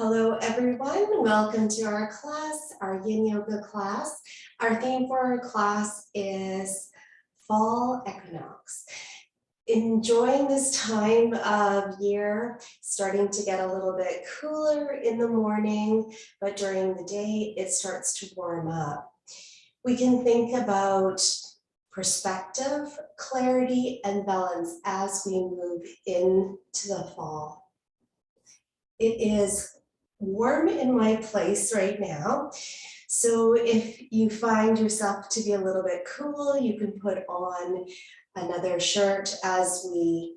Hello everyone, welcome to our class, our Yin Yoga class. Our theme for our class is Fall Equinox. Enjoying this time of year, starting to get a little bit cooler in the morning, but during the day it starts to warm up. We can think about perspective, clarity, and balance as we move into the fall. It is warm in my place right now. So if you find yourself to be a little bit cool, you can put on another shirt as we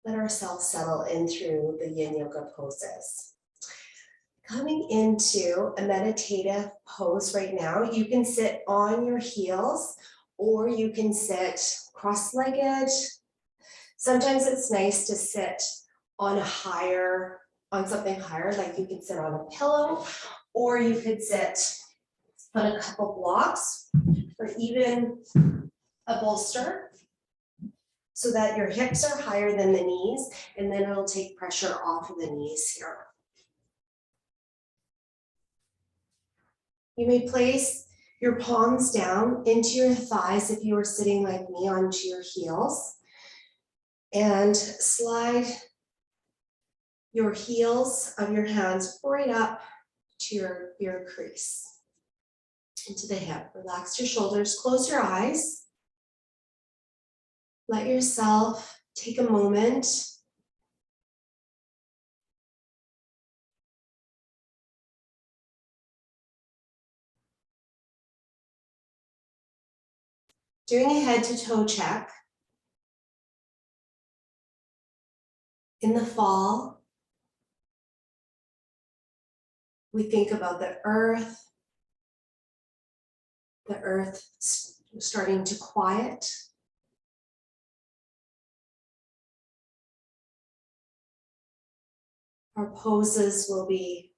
let ourselves settle in through the Yin Yoga poses. Coming into a meditative pose right now, you can sit on your heels or you can sit cross-legged. Sometimes it's nice to sit on something higher, like you can sit on a pillow, or you could sit on a couple blocks, or even a bolster, so that your hips are higher than the knees, and then it'll take pressure off of the knees here. You may place your palms down into your thighs if you were sitting like me onto your heels, and slide your heels of your hands right up to your crease, into the hip. Relax your shoulders, close your eyes. Let yourself take a moment doing a head to toe check. In the fall, we think about the earth starting to quiet. Our poses will be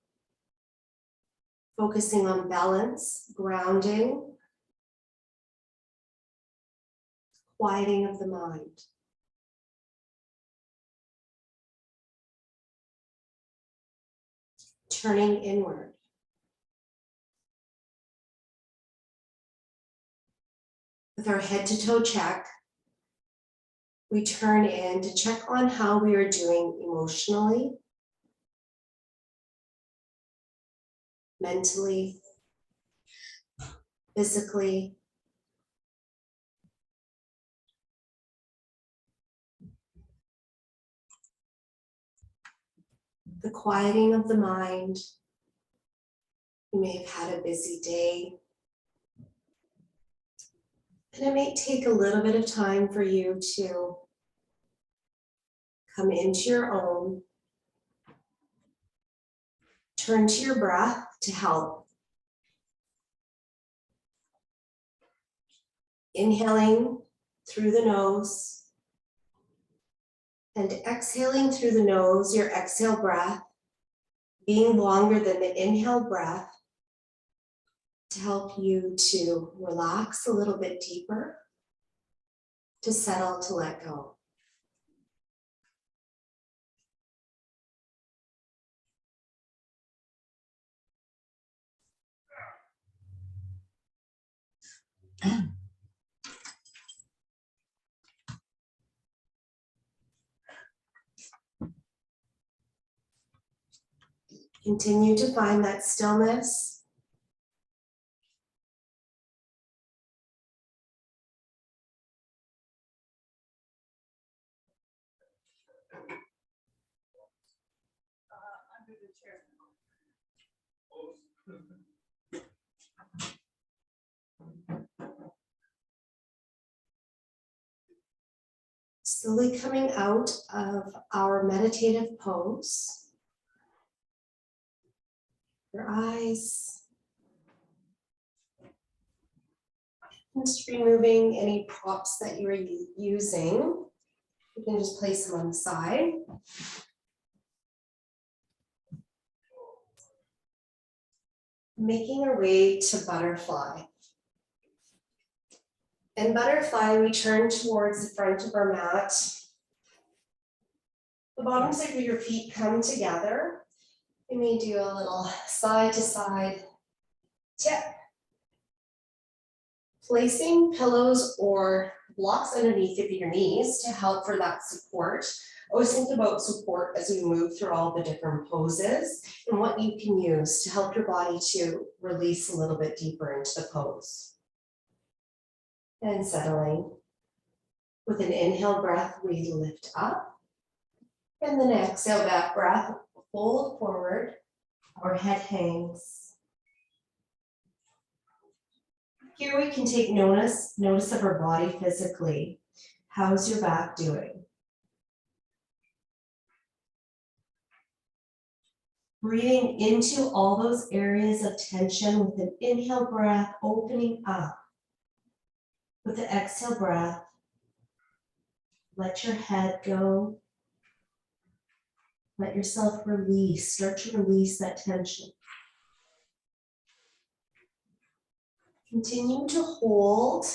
focusing on balance, grounding, quieting of the mind. Turning inward. With our head to toe check, we turn in to check on how we are doing emotionally, mentally, physically. The quieting of the mind. You may have had a busy day. And it may take a little bit of time for you to come into your own. Turn to your breath to help. Inhaling through the nose and exhaling through the nose, your exhale breath being longer than the inhale breath, to help you to relax a little bit deeper, to settle, to let go. Continue to find that stillness. Slowly coming out of our meditative pose. Your eyes. And just removing any props that you are using. You can just place them on the side. Making our way to butterfly. In butterfly, we turn towards the front of our mat. The bottoms of your feet come together. You may do a little side to side tip. Placing pillows or blocks underneath of your knees to help for that support. Always think about support as we move through all the different poses and what you can use to help your body to release a little bit deeper into the pose. And settling. With an inhale breath, we lift up. And then exhale that breath, fold forward, our head hangs. Here we can take notice of our body physically. How's your back doing? Breathing into all those areas of tension with an inhale breath, opening up. With the exhale breath, let your head go. Let yourself release, start to release that tension. Continue to hold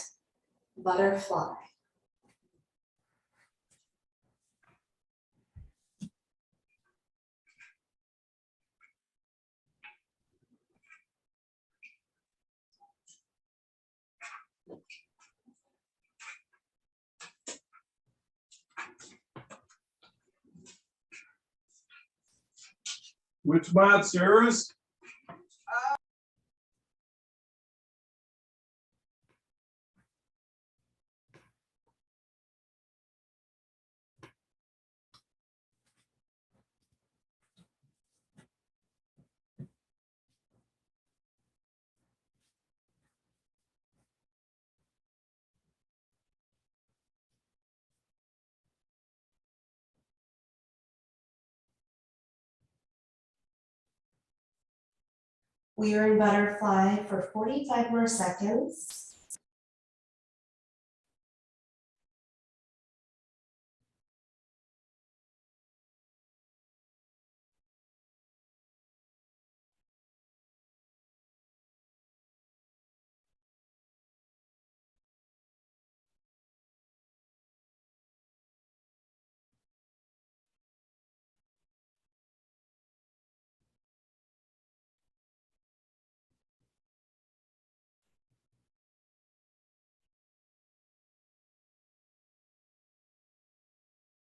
butterfly. Which mat's yours? We are in butterfly for 45 more seconds.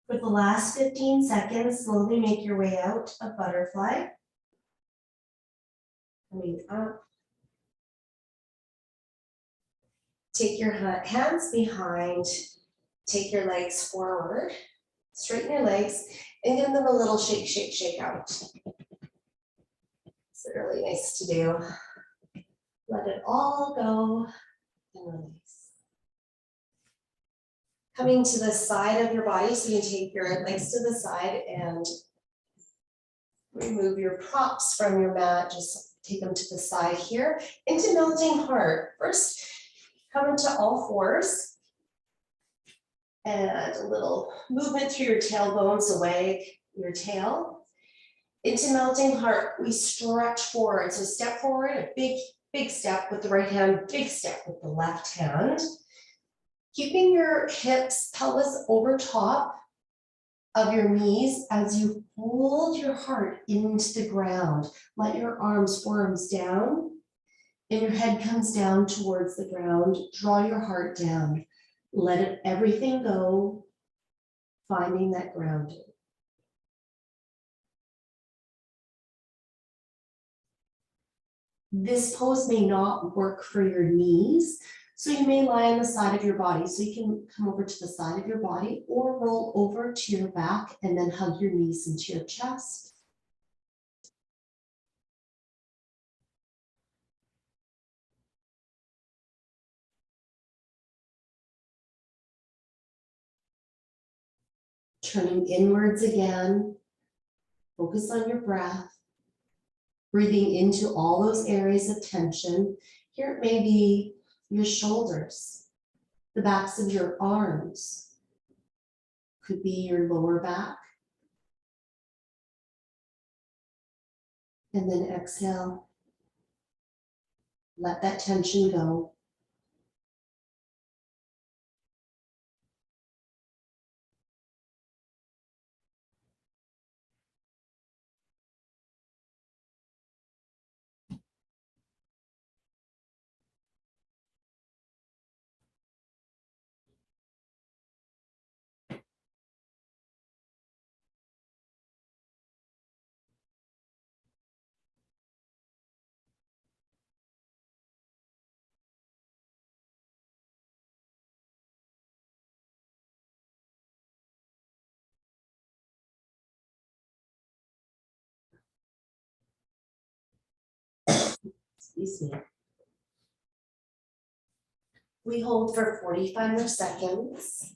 For the last 15 seconds, slowly make your way out of butterfly. Coming up. Take your hands behind, take your legs forward, straighten your legs, and give them a little shake, shake, shake out. It's really nice to do. Let it all go and release. Coming to the side of your body, so you can take your legs to the side and remove your props from your mat. Just take them to the side here. Into melting heart. First, come into all fours. And a little movement through your tailbone, so wag your tail. Into melting heart, we stretch forward. So step forward, a big step with the right hand, big step with the left hand. Keeping your hips, pelvis over top of your knees as you fold your heart into the ground. Let your arms, forearms down, and your head comes down towards the ground. Draw your heart down. Let everything go, finding that grounding. This pose may not work for your knees, so you may lie on the side of your body. So you can come over to the side of your body or roll over to your back and then hug your knees into your chest. Turning inwards again, focus on your breath. Breathing into all those areas of tension. Here it may be your shoulders, the backs of your arms, could be your lower back. And then exhale, let that tension go. Excuse me. We hold for 45 more seconds.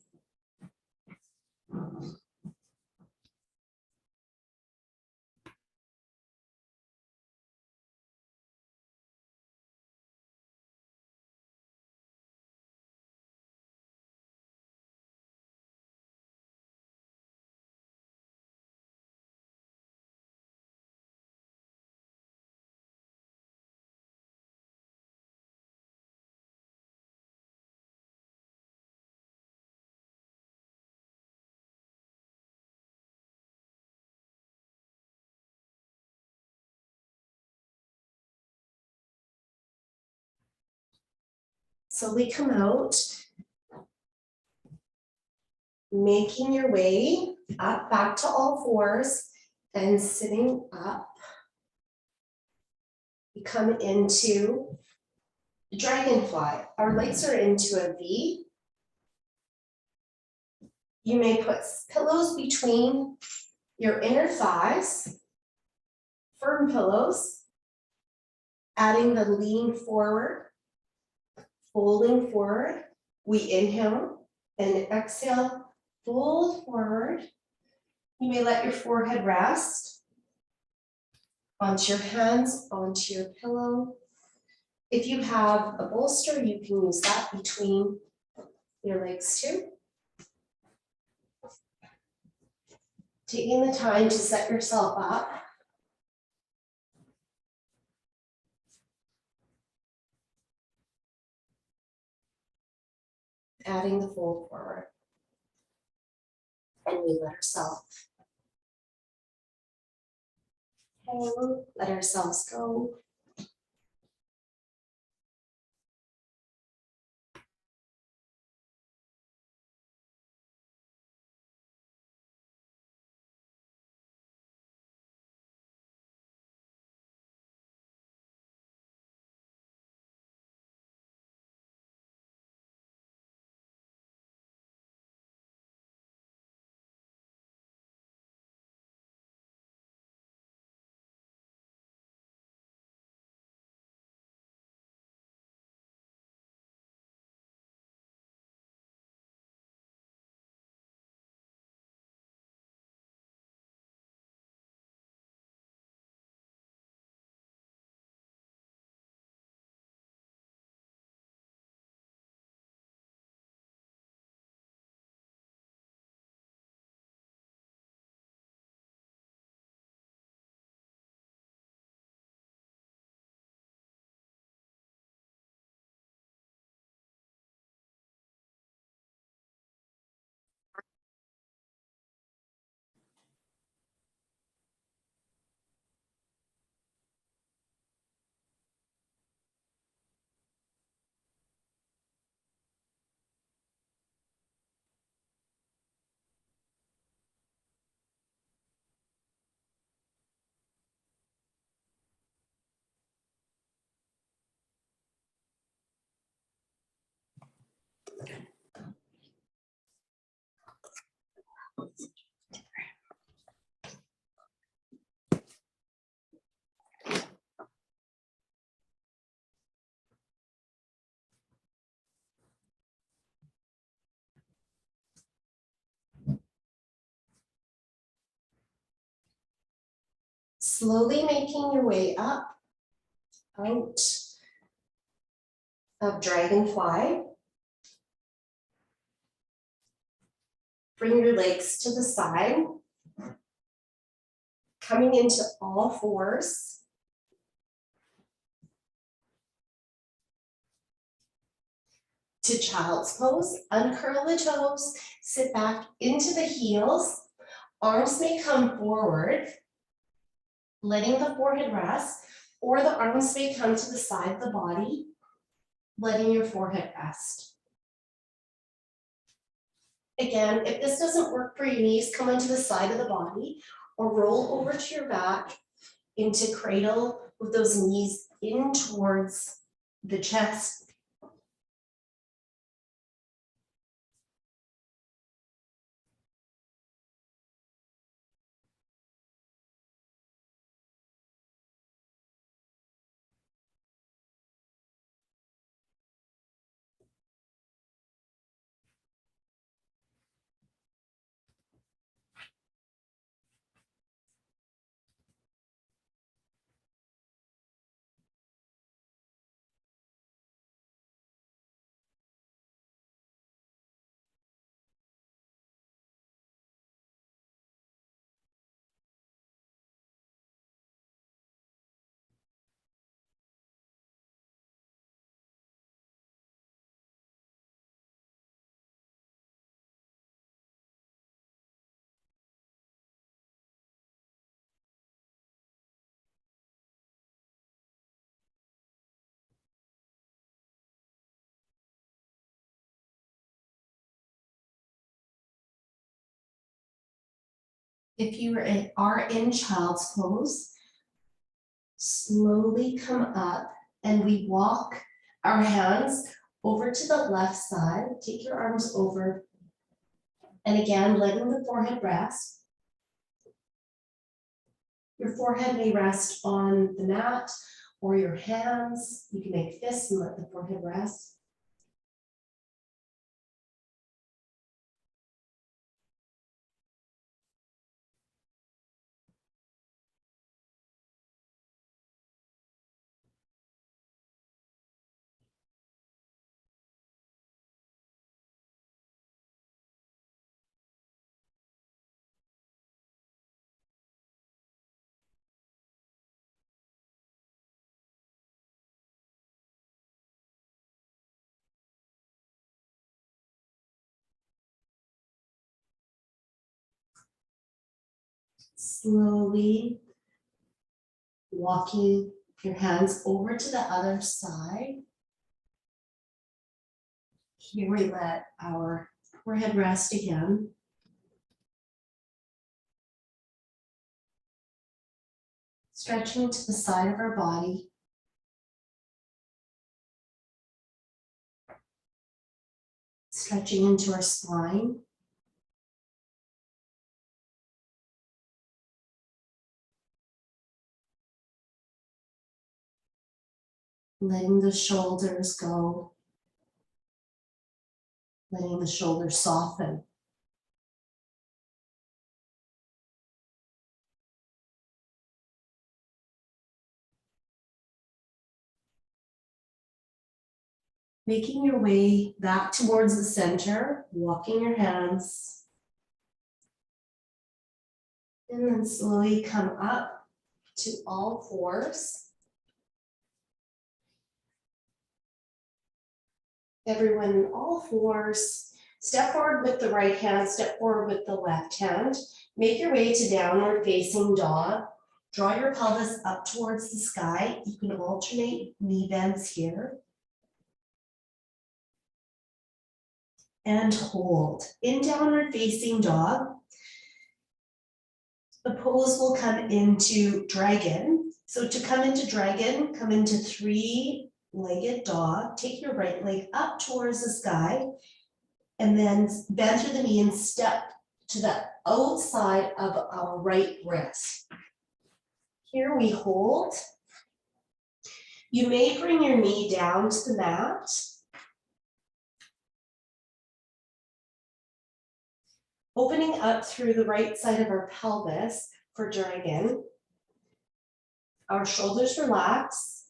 Slowly come out, making your way up back to all fours and sitting up. You come into dragonfly. Our legs are into a V. You may put pillows between your inner thighs, firm pillows, adding the lean forward, folding forward. We inhale and exhale, fold forward. You may let your forehead rest onto your hands, onto your pillow. If you have a bolster, you can use that between your legs too. Taking the time to set yourself up. Adding the fold forward. And we let ourselves hang, let ourselves go. Slowly making your way up, out of dragonfly. Bring your legs to the side. Coming into all fours. To child's pose, uncurl the toes, sit back into the heels. Arms may come forward, letting the forehead rest, or the arms may come to the side of the body, letting your forehead rest. Again, if this doesn't work for your knees, come onto the side of the body or roll over to your back into cradle with those knees in towards the chest. If you are in child's pose, slowly come up and we walk our hands over to the left side. Take your arms over. And again, letting the forehead rest. Your forehead may rest on the mat or your hands. You can make fists and let the forehead rest. Slowly walking your hands over to the other side. Here we let our forehead rest again. Stretching to the side of our body. Stretching into our spine. Letting the shoulders go. Letting the shoulders soften. Making your way back towards the center, walking your hands. And then slowly come up to all fours. Everyone in all fours, step forward with the right hand, step forward with the left hand. Make your way to downward facing dog. Draw your pelvis up towards the sky. You can alternate knee bends here. And hold. In downward facing dog, the pose will come into dragon. So to come into dragon, come into three-legged dog. Take your right leg up towards the sky and then bend through the knee and step to the outside of our right wrist. Here we hold. You may bring your knee down to the mat. Opening up through the right side of our pelvis for dragon. Our shoulders relax.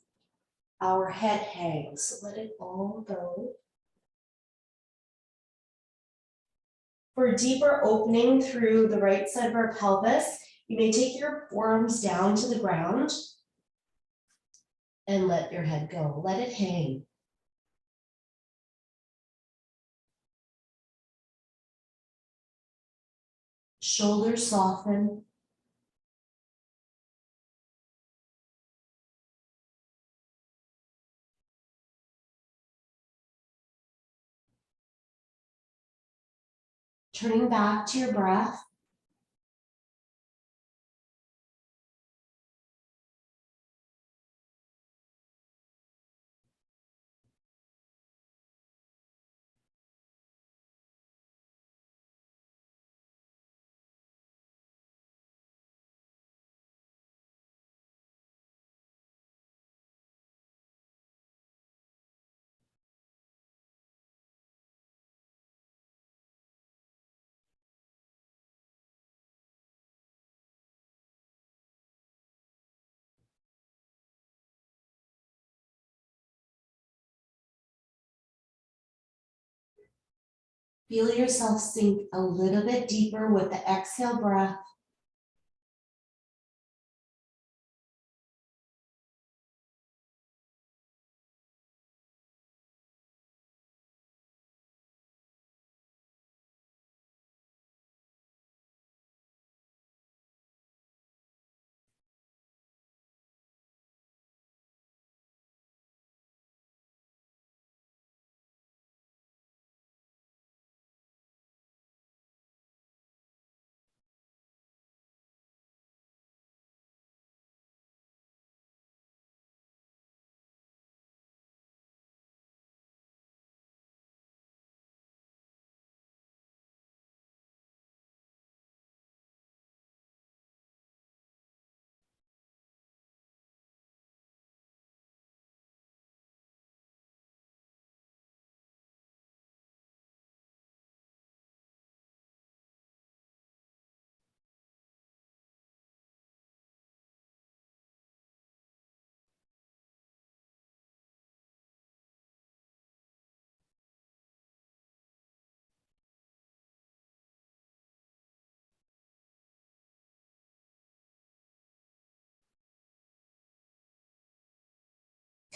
Our head hangs. So let it all go. For a deeper opening through the right side of our pelvis, you may take your forearms down to the ground and let your head go. Let it hang. Shoulders soften. Turning back to your breath. Feel yourself sink a little bit deeper with the exhale breath.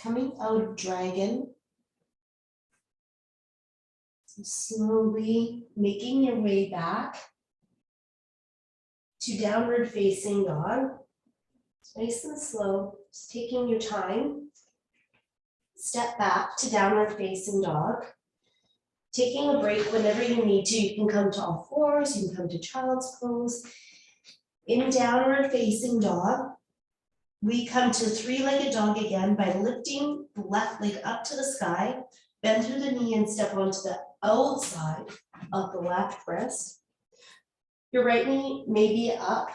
Coming out of dragon. So slowly making your way back to downward facing dog. It's nice and slow, just taking your time. Step back to downward facing dog. Taking a break whenever you need to. You can come to all fours, you can come to child's pose. In downward facing dog, we come to three-legged dog again by lifting the left leg up to the sky, bend through the knee and step onto the outside of the left wrist. Your right knee may be up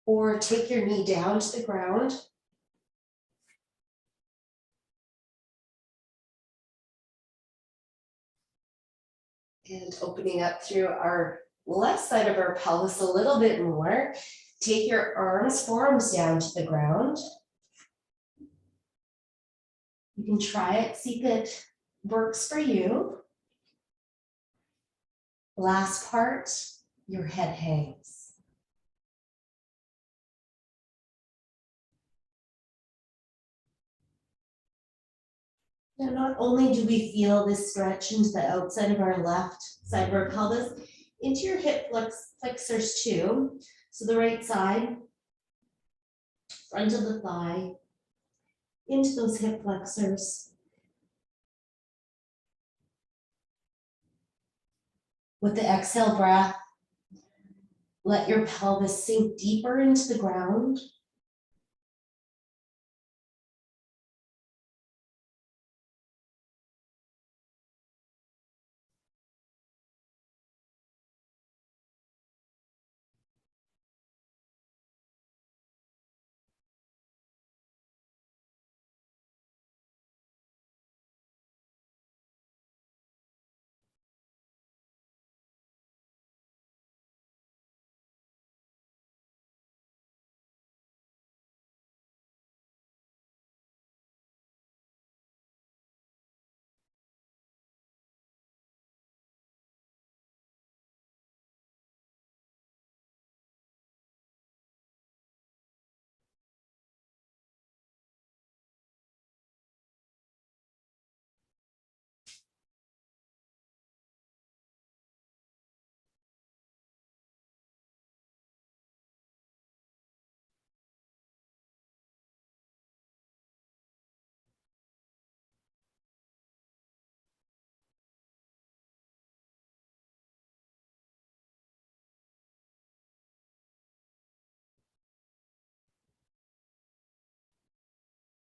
or take your knee down to the ground. And opening up through our left side of our pelvis a little bit more. Take your forearms down to the ground. You can try it, see if it works for you. Last part, your head hangs. Now, not only do we feel this stretch into the outside of our left side of our pelvis, into your hip flexors too. So the right side, front of the thigh, into those hip flexors. With the exhale breath, let your pelvis sink deeper into the ground.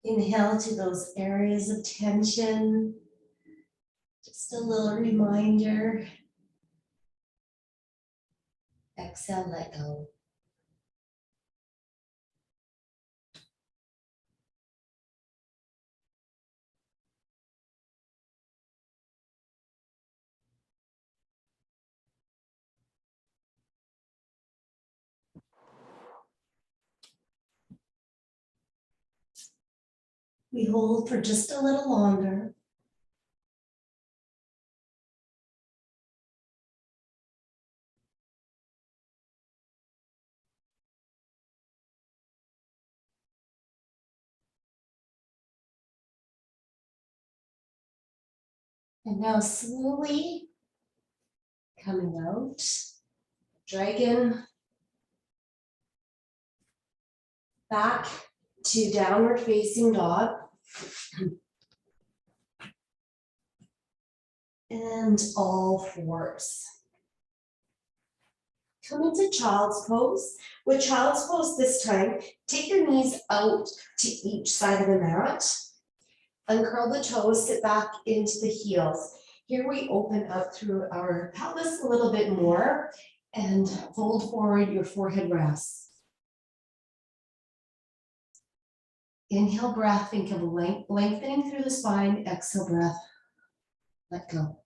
Inhale to those areas of tension. Just a little reminder. Exhale, let go. We hold for just a little longer. And now slowly coming out, dragon, back to downward facing dog. And all fours. Come into child's pose. With child's pose this time, take your knees out to each side of the mat. Uncurl the toes, sit back into the heels. Here we open up through our pelvis a little bit more and fold forward, your forehead rests. Inhale breath, think of lengthening through the spine. Exhale breath, let go.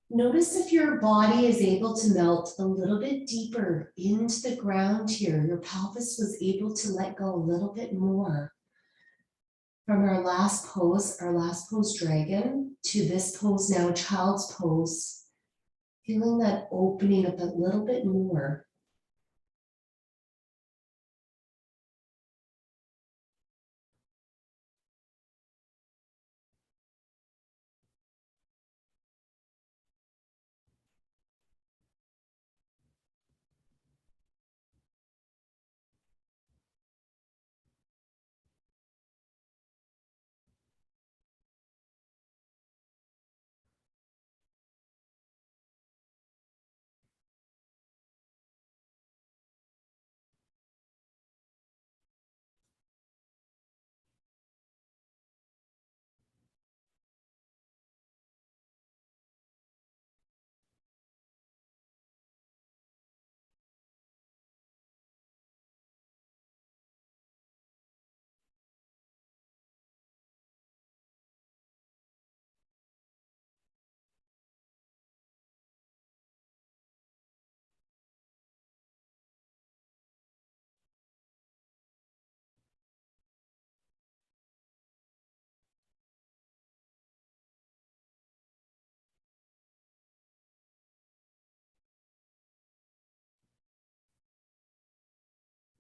Notice if your body is able to melt a little bit deeper into the ground here. Your pelvis was able to let go a little bit more. From our last pose dragon, to this pose now, child's pose. Feeling that opening up a little bit more.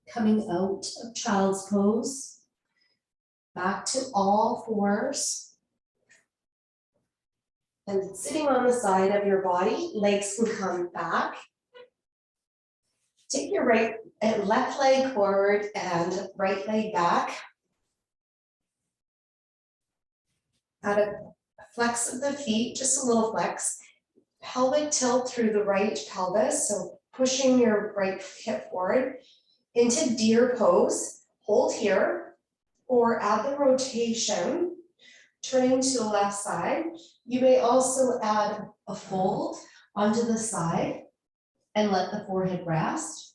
Coming out of child's pose, back to all fours. And sitting on the side of your body, legs can come back. Take your right and left leg forward and right leg back. Add a flex of the feet, just a little flex. Pelvic tilt through the right pelvis, so pushing your right hip forward into deer pose. Hold here, or add the rotation, turning to the left side. You may also add a fold onto the side and let the forehead rest.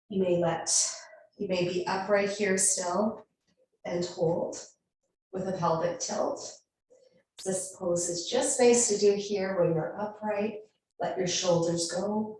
You may be upright here still and hold with a pelvic tilt. This pose is just nice to do here when you're upright. Let your shoulders go.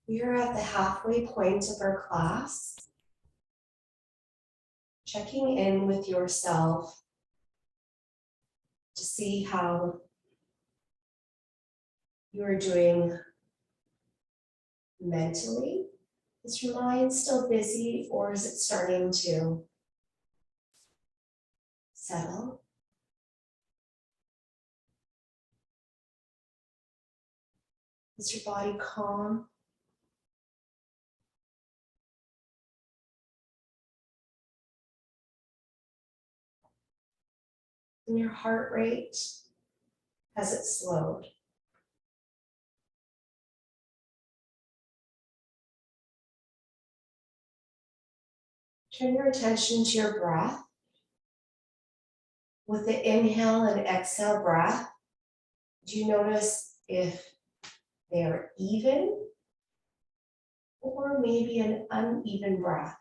We are at the halfway point of our class. Checking in with yourself to see how you are doing mentally. Is your mind still busy, or is it starting to settle? Is your body calm? And your heart rate, has it slowed? Turn your attention to your breath. With the inhale and exhale breath, do you notice if they are even or maybe an uneven breath?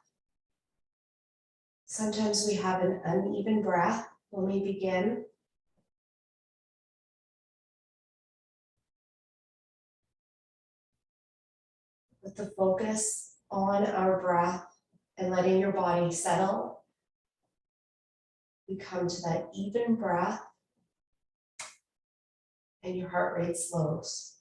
Sometimes we have an uneven breath when we begin. With the focus on our breath and letting your body settle, we come to that even breath and your heart rate slows.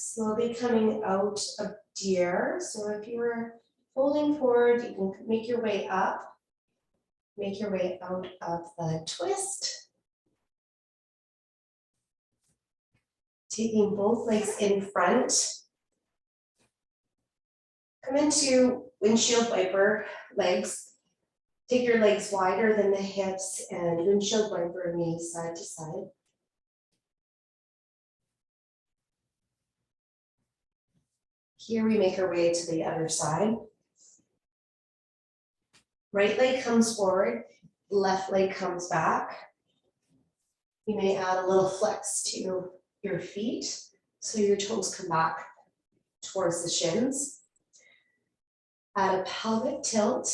Slowly coming out of deer. So if you were folding forward, you can make your way up. Make your way out of the twist. Taking both legs in front. Come into windshield wiper legs. Take your legs wider than the hips and windshield wiper knees side to side. Here we make our way to the other side. Right leg comes forward, left leg comes back. You may add a little flex to your feet so your toes come back towards the shins. Add a pelvic tilt.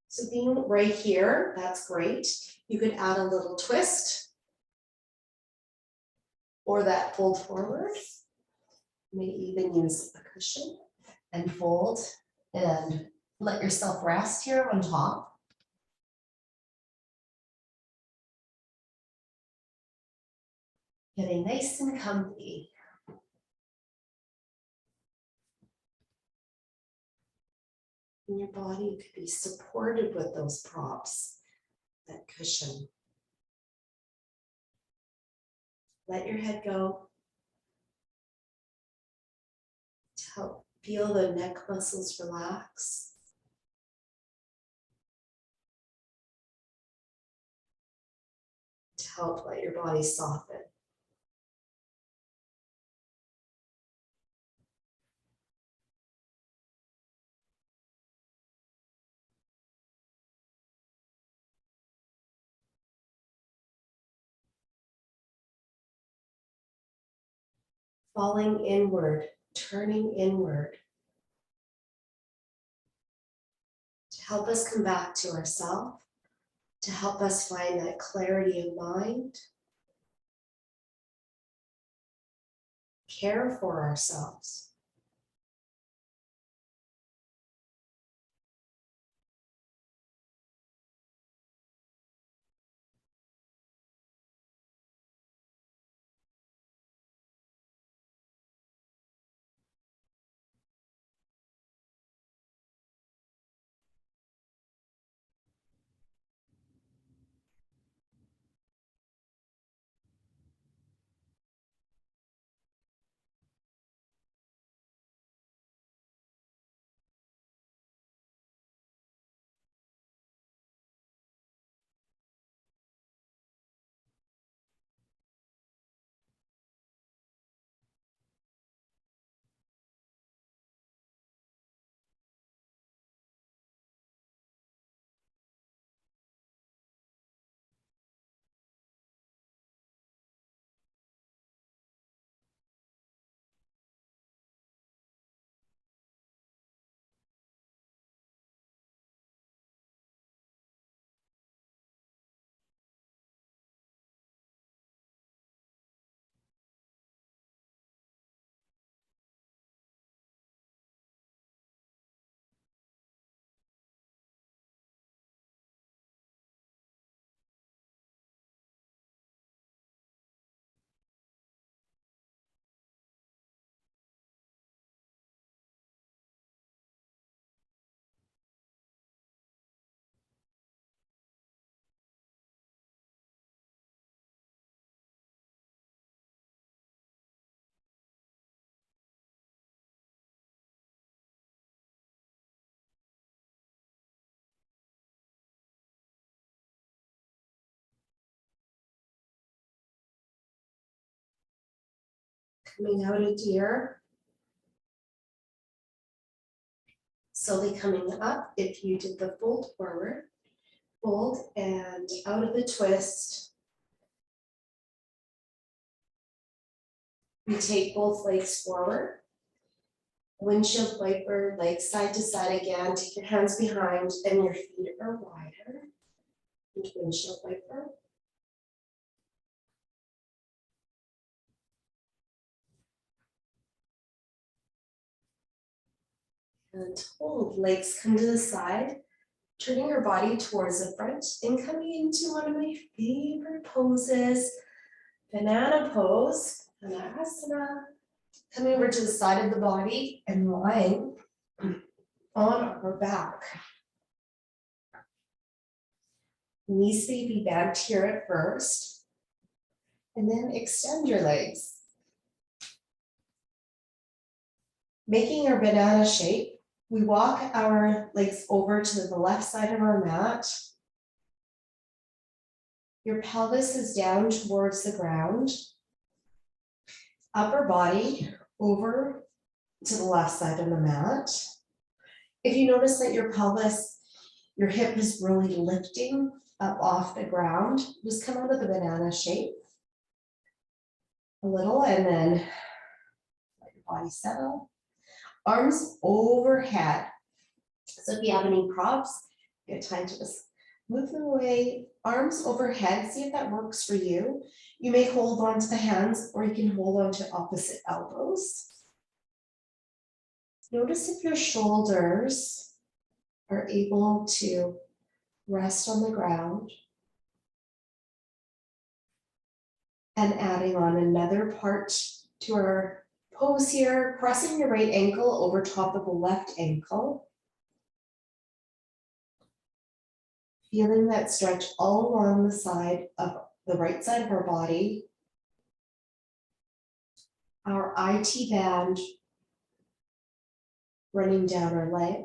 So being right here, that's great. You could add a little twist or that fold forward. You may even use a cushion and fold and let yourself rest here on top. Getting nice and comfy. And your body could be supported with those props, that cushion. Let your head go to help feel the neck muscles relax. To help let your body soften. Falling inward, turning inward. To help us come back to ourselves, to help us find that clarity of mind, care for ourselves. Coming out of deer. Slowly coming up, if you did the fold forward, fold and out of the twist. You take both legs forward. Windshield wiper, legs side to side again. Take your hands behind and your feet are wider. And windshield wiper. And hold, legs come to the side, turning your body towards the front and coming into one of my favorite poses, banana pose. and Asana. Coming over to the side of the body and lying on our back. Knees may be bent here at first, and then extend your legs. Making our banana shape, we walk our legs over to the left side of our mat. Your pelvis is down towards the ground. Upper body over to the left side of the mat. If you notice that your pelvis, your hip is really lifting up off the ground, just come out of the banana shape a little and then let your body settle. Arms overhead. So if you have any props, good time to just move them away. Arms overhead, see if that works for you. You may hold on to the hands or you can hold on to opposite elbows. Notice if your shoulders are able to rest on the ground. And adding on another part to our pose here, pressing your right ankle over top of the left ankle. Feeling that stretch all along the side of the right side of our body. Our IT band running down our leg.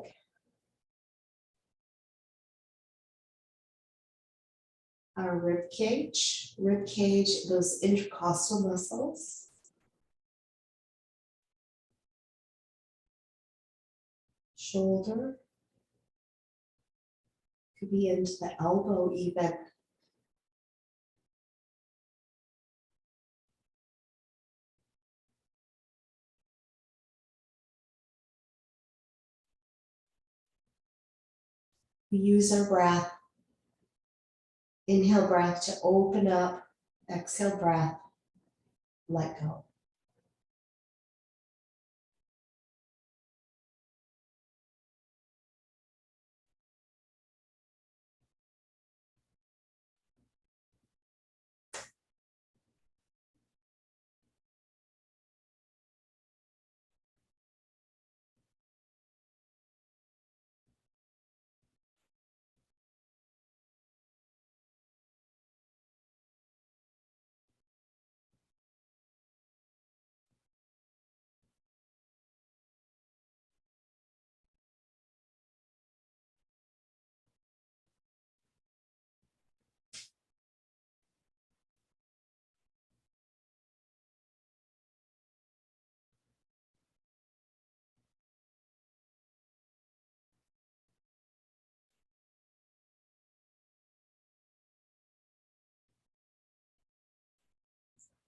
Our rib cage, those intercostal muscles. Shoulder. Could be into the elbow even. We use our breath. Inhale breath to open up. Exhale breath, let go.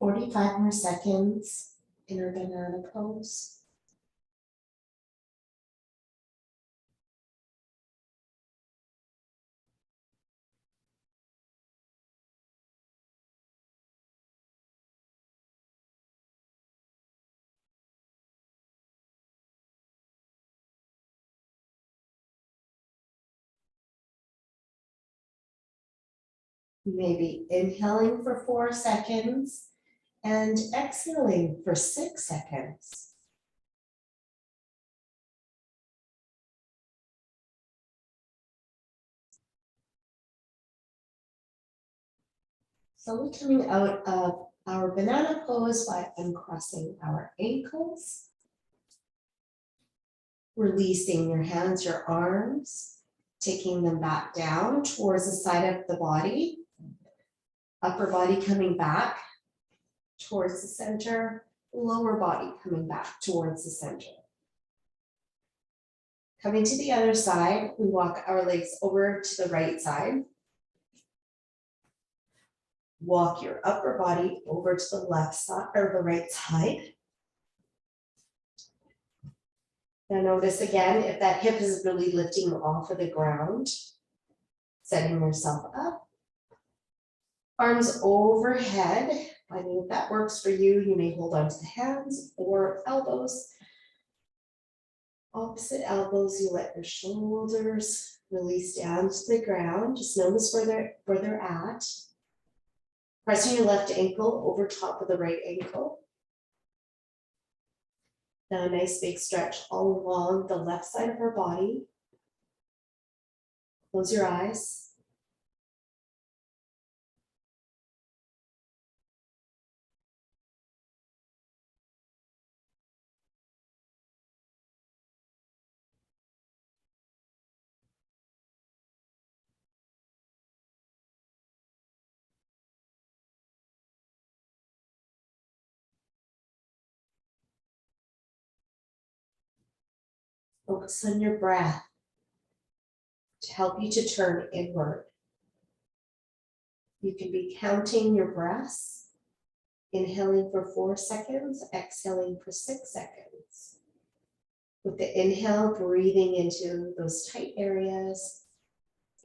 "45 more seconds in our banana pose. Maybe inhaling for 4 seconds and exhaling for 6 seconds. Slowly coming out of our banana pose by uncrossing our ankles. Releasing your hands, your arms, taking them back down towards the side of the body. Upper body coming back towards the center, lower body coming back towards the center. Coming to the other side, we walk our legs over to the right side. Walk your upper body over to the left side or the right side. Now notice again, if that hip is really lifting off of the ground, setting yourself up. Arms overhead. Finding if that works for you, you may hold on to the hands or elbows. Opposite elbows, you let your shoulders release down to the ground. Just notice where they're at. Pressing your left ankle over top of the right ankle. Now a nice big stretch all along the left side of our body. Close your eyes. Focus on your breath to help you to turn inward. You can be counting your breaths, inhaling for 4 seconds, exhaling for 6 seconds. With the inhale, breathing into those tight areas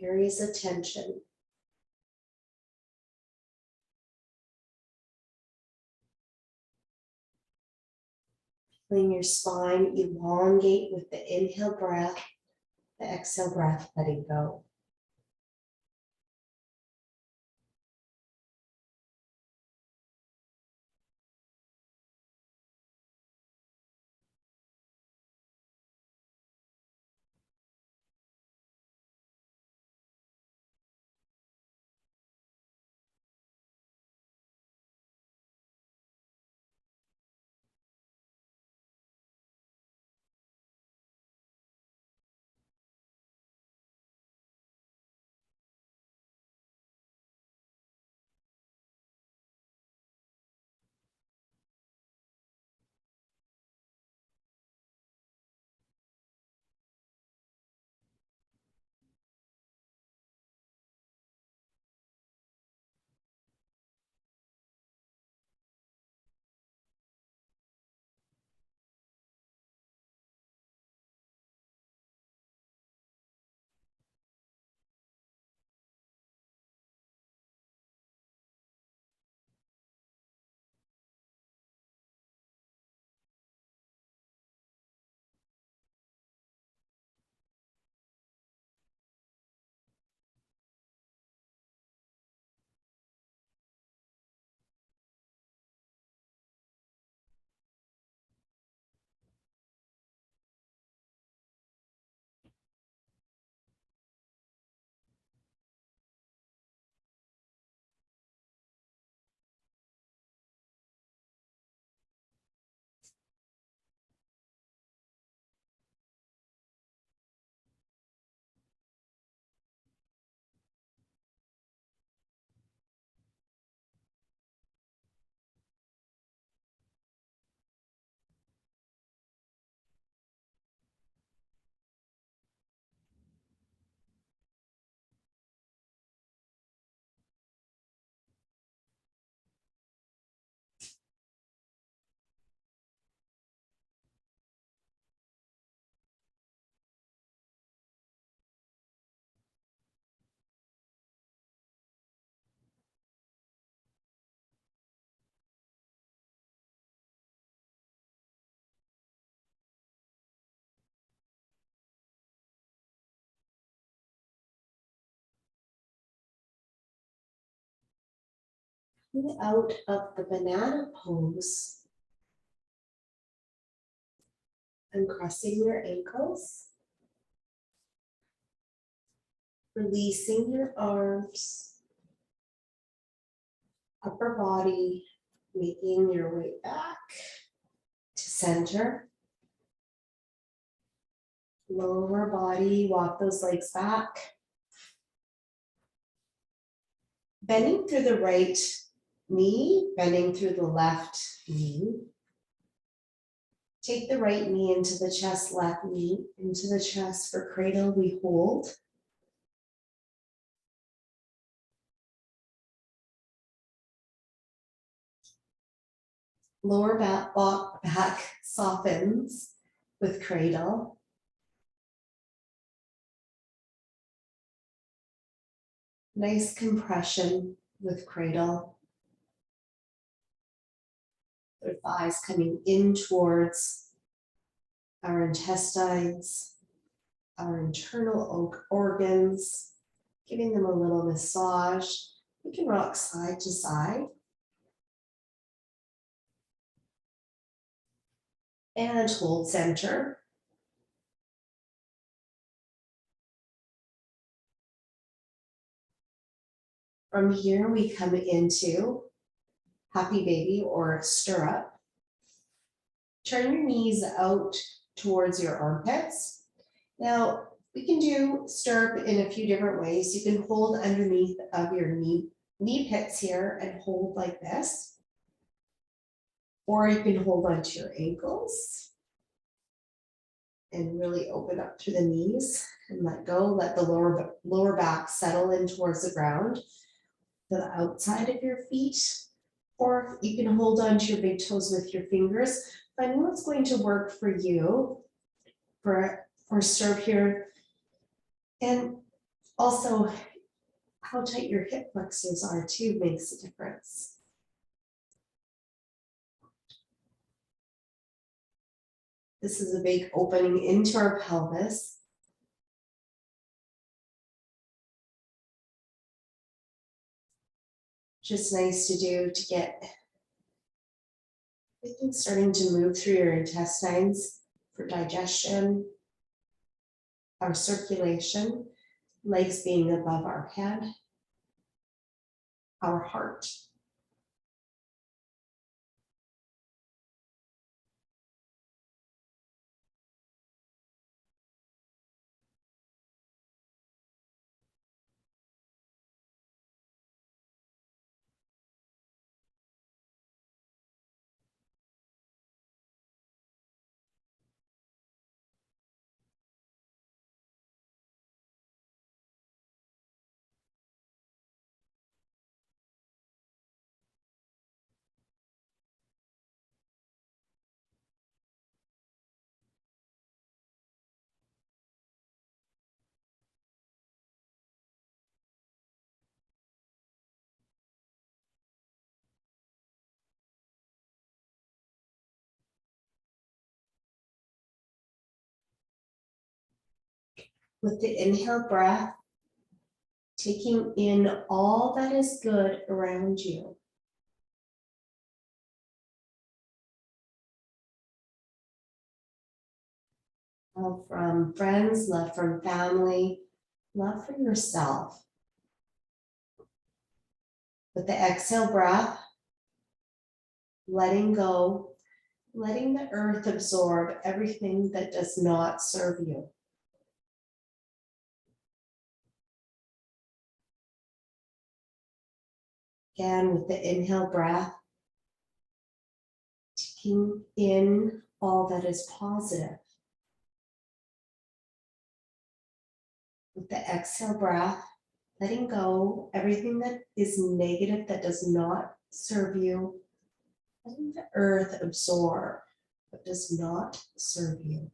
of tension. Feeling your spine elongate with the inhale breath, the exhale breath, letting go. Come out of the banana pose, uncrossing your ankles, releasing your arms, upper body, making your way back to center. Lower body, walk those legs back. Bending through the right knee, bending through the left knee. Take the right knee into the chest, left knee into the chest. For cradle, we hold. Lower back softens with cradle. Nice compression with cradle. Their thighs coming in towards our intestines, our internal organs, giving them a little massage. We can rock side to side. And hold center. From here, we come into happy baby or stirrup. Turn your knees out towards your armpits. Now, we can do stirrup in a few different ways. You can hold underneath of your knee pits here and hold like this. Or you can hold onto your ankles and really open up through the knees and let go. Let the lower back settle in towards the ground, to the outside of your feet. Or you can hold onto your big toes with your fingers. Find what's going to work for you for stirrup here. And also how tight your hip flexors are too makes a difference. This is a big opening into our pelvis. Just nice to do to get everything starting to move through your intestines for digestion, our circulation, legs being above our head, our heart. With the inhale breath, taking in all that is good around you. Love from friends, love from family, love for yourself. With the exhale breath, letting go, letting the earth absorb everything that does not serve you. Again, with the inhale breath, taking in all that is positive. With the exhale breath, letting go everything that is negative that does not serve you. Letting the earth absorb what does not serve you.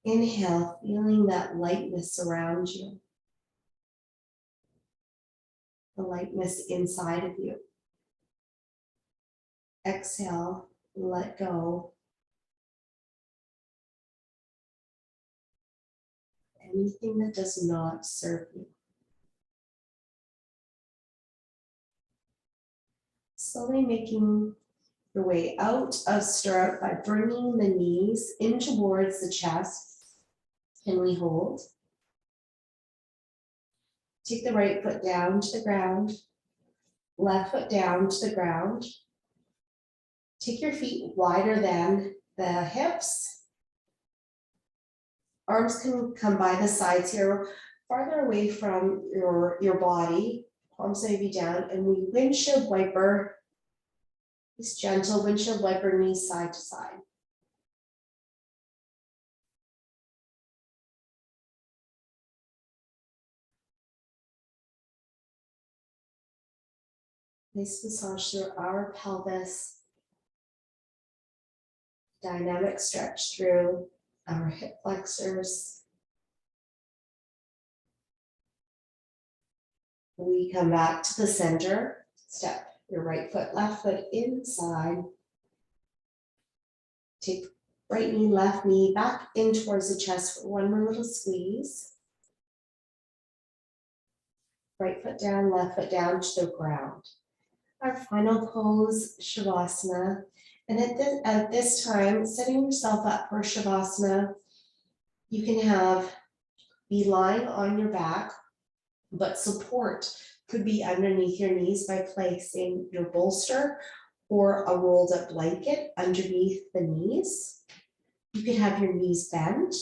Inhale, feeling that lightness around you. The lightness inside of you. Exhale, let go. Anything that does not serve you. Slowly making your way out of stirrup by bringing the knees in towards the chest. And we hold. Take the right foot down to the ground. Left foot down to the ground. Take your feet wider than the hips. Arms can come by the sides here, farther away from your body. Palms may be down, and we windshield wiper. This gentle windshield wiper, knees side to side. Nice massage through our pelvis. Dynamic stretch through our hip flexors. We come back to the center. Step your right foot, left foot inside. Take right knee, left knee back in towards the chest for one more little squeeze. Right foot down, left foot down to the ground. Our final pose, Shavasana. And at this time, setting yourself up for Shavasana, you can be lying on your back, but support could be underneath your knees by placing your bolster or a rolled up blanket underneath the knees. You can have your knees bent.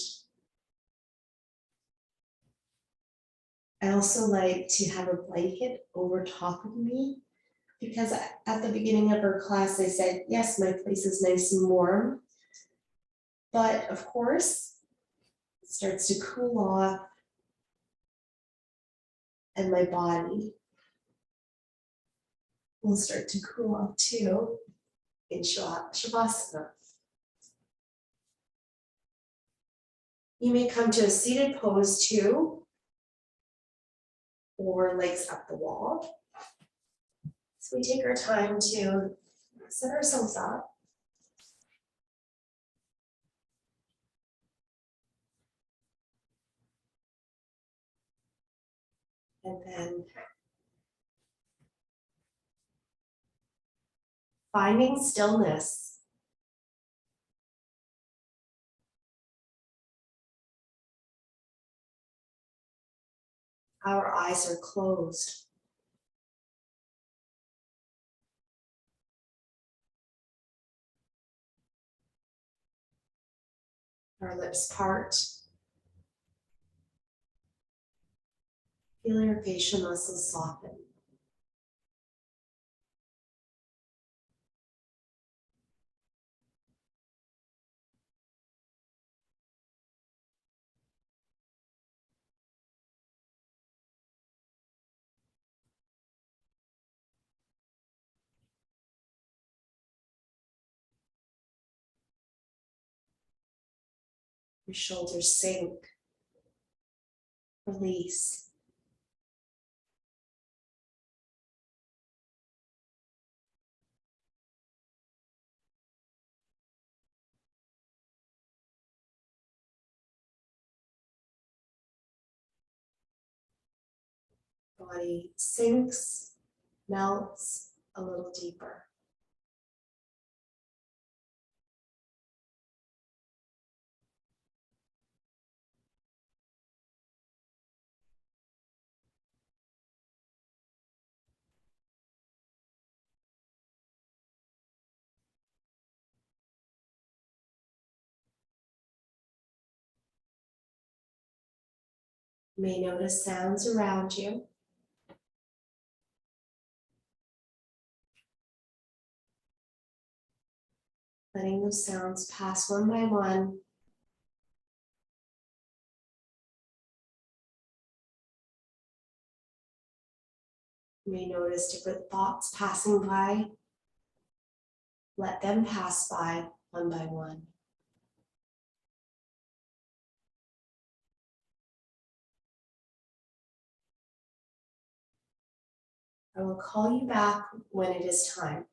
I also like to have a blanket over top of me because at the beginning of our class, I said, yes, my place is nice and warm, but of course, it starts to cool off and my body will start to cool off too in Shavasana. You may come to a seated pose too, or legs up the wall. So we take our time to set ourselves up. And then finding stillness. Our eyes are closed. Our lips part. Feel your facial muscles soften. Your shoulders sink. Release. Body sinks, melts a little deeper. You may notice sounds around you. Letting those sounds pass one by one. You may notice different thoughts passing by. Let them pass by one by one. I will call you back when it is time.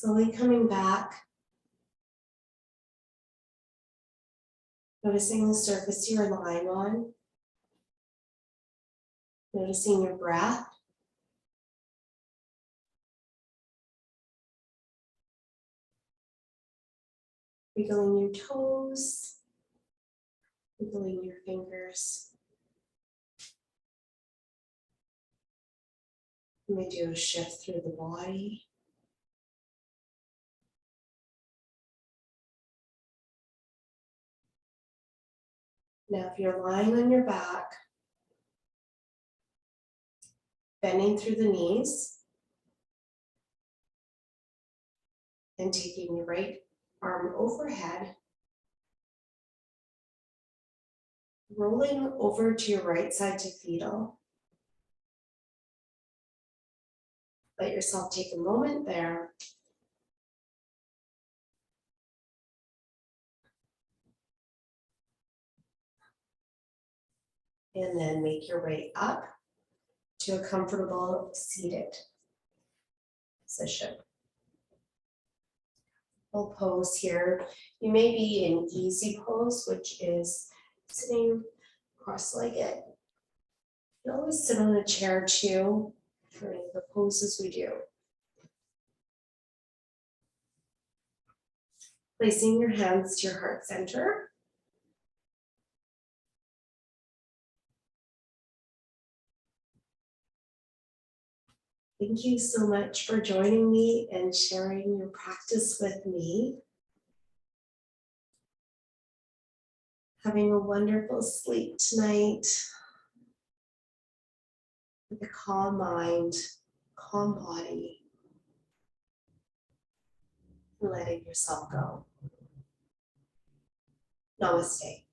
Slowly coming back, noticing the surface you're lying on, noticing your breath. Wiggling your toes, wiggling your fingers. You may do a shift through the body. Now, if you're lying on your back, bending through the knees, and taking your right arm overhead, rolling over to your right side to fetal. Let yourself take a moment there. And then make your way up to a comfortable seated position. Full pose here. You may be in easy pose, which is sitting cross-legged. You always sit on a chair too for any of the poses we do. Placing your hands to your heart center. Thank you so much for joining me and sharing your practice with me. Having a wonderful sleep tonight with a calm mind, calm body, and letting yourself go. Namaste.